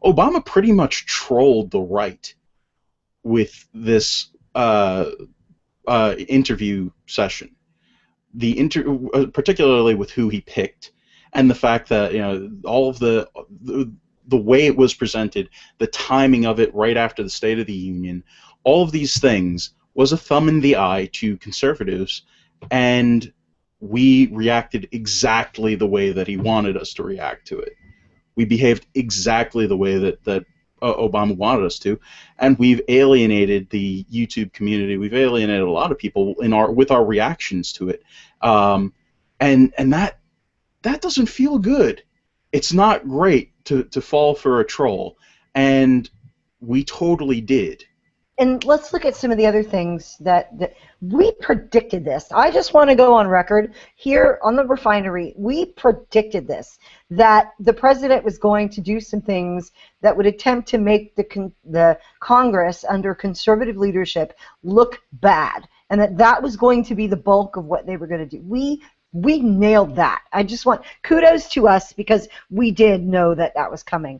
Obama pretty much trolled the right with this interview session. Particularly with who he picked, and the fact that all of the way it was presented, the timing of it right after the State of the Union, all of these things was a thumb in the eye to conservatives, and we reacted exactly the way that he wanted us to react to it. We behaved exactly the way that Obama wanted us to, and we've alienated the YouTube community. We've alienated a lot of people with our reactions to it, and that doesn't feel good. It's not great to fall for a troll, and we totally did. And let's look at some of the other things that we predicted this. I just want to go on record here on the Refinery. We predicted this, that the president was going to do some things that would attempt to make the Congress under conservative leadership look bad, and that was going to be the bulk of what they were going to do. We nailed that. I just want kudos to us because we did know that was coming.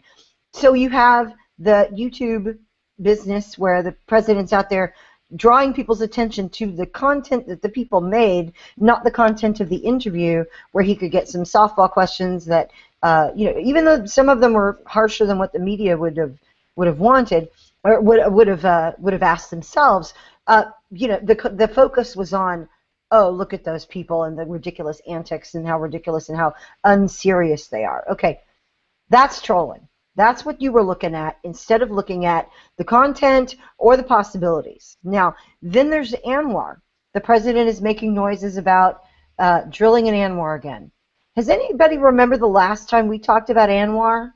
So you have the YouTube business where the president's out there drawing people's attention to the content that the people made, not the content of the interview, where he could get some softball questions that, even though some of them were harsher than what the media would have wanted or would have asked themselves. The focus was on, oh, look at those people and the ridiculous antics and how ridiculous and how unserious they are. Okay, that's trolling. That's what you were looking at instead of looking at the content or the possibilities. Now, then there's Anwar. The president is making noises about drilling in Anwar again. Has anybody remember the last time we talked about Anwar?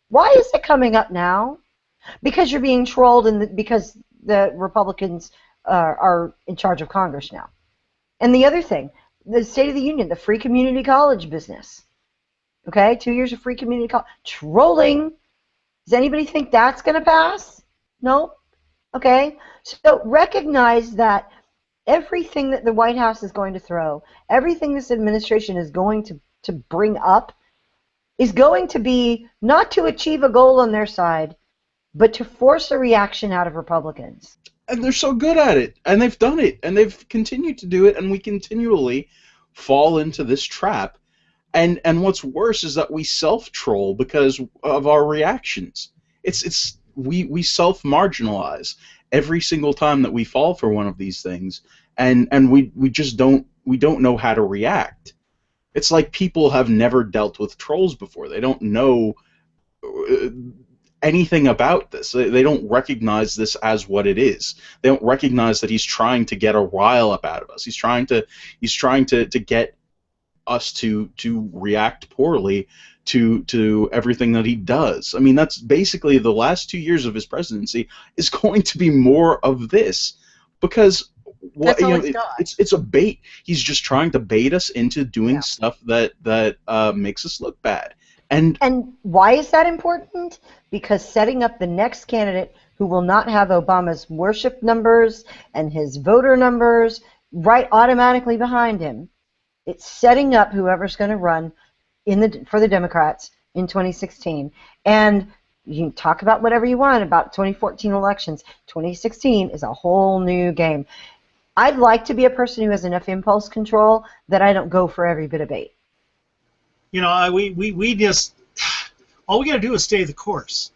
Why is it coming up now? Because you're being trolled and because the Republicans are in charge of Congress now. And the other thing, the State of the Union, the free community college business. Okay, 2 years of free community college. Trolling. Does anybody think that's going to pass? No? Okay. So recognize that everything that the White House is going to throw, everything this administration is going to bring up, is going to be not to achieve a goal on their side, but to force a reaction out of Republicans. And they're so good at it, and they've done it, and they've continued to do it, and we continually fall into this trap. And what's worse is that we self-troll because of our reactions. We self-marginalize every single time that we fall for one of these things, and we just don't know how to react. It's like people have never dealt with trolls before. They don't know anything about this. They don't recognize this as what it is. They don't recognize that he's trying to get a rile up out of us. He's trying to get us to react poorly to everything that he does. I mean, that's basically the last 2 years of his presidency is going to be more of this, because it's a bait. He's just trying to bait us into doing stuff that makes us look bad. And why is that important? Because setting up the next candidate who will not have Obama's worship numbers and his voter numbers right automatically behind him, it's setting up whoever's going to run for the Democrats in 2016. And you can talk about whatever you want about 2014 elections. 2016 is a whole new game. I'd like to be a person who has enough impulse control that I don't go for every bit of bait. We just, all we got to do is stay the course.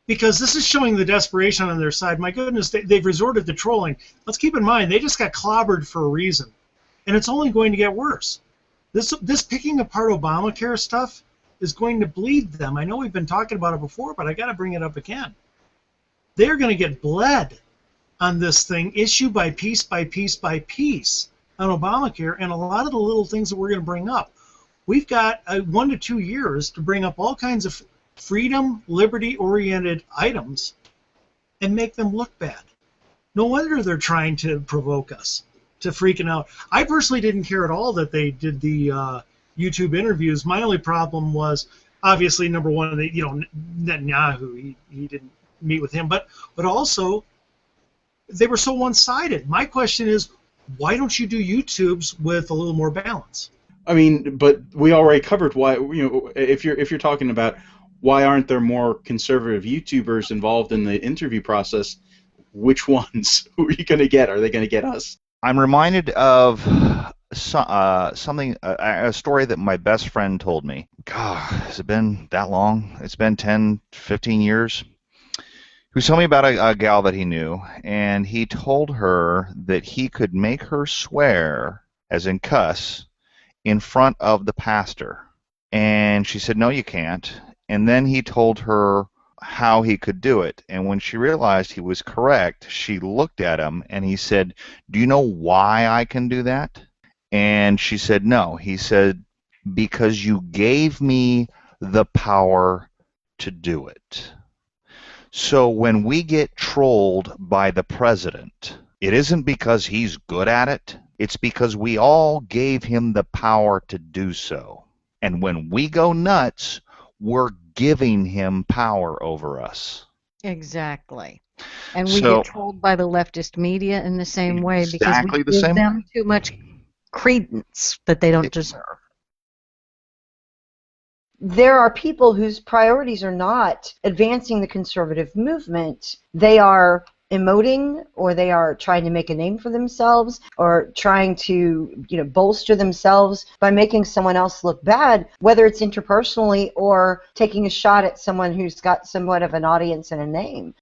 Because this is showing the desperation on their side. My goodness, they've resorted to trolling. Let's keep in mind, they just got clobbered for a reason. And it's only going to get worse. This picking apart Obamacare stuff is going to bleed them. I know we've been talking about it before, but I got to bring it up again. They're going to get bled on this thing, issue by piece by piece by piece, on Obamacare, and a lot of the little things that we're going to bring up. We've got 1 to 2 years to bring up all kinds of freedom, liberty-oriented items and make them look bad. No wonder they're trying to provoke us to freaking out. I personally didn't care at all that they did the YouTube interviews. My only problem was, obviously, number one, Netanyahu, he didn't meet with him, but also they were so one-sided. My question is, why don't you do YouTubes with a little more balance? I mean, but we already covered why. If you're talking about why aren't there more conservative YouTubers involved in the interview process? Which ones? Who are you going to get? Are they going to get us? I'm reminded of something, a story that my best friend told me. God, has it been that long? It's been 10, 15 years. He was telling me about a gal that he knew, and he told her that he could make her swear, as in cuss, in front of the pastor. And she said, no, you can't. And then he told her how he could do it. And when she realized he was correct, she looked at him and he said, do you know why I can do that? And she said, no. He said, because you gave me the power to do it. So when we get trolled by the president, it isn't because he's good at it. It's because we all gave him the power to do so. And when we go nuts, we're giving him power over us. Exactly. And we get trolled by the leftist media in the same way because we give them too much credence that they don't deserve. There are people whose priorities are not advancing the conservative movement. They are emoting, or they are trying to make a name for themselves, or trying to, bolster themselves by making someone else look bad, whether it's interpersonally or taking a shot at someone who's got somewhat of an audience and a name.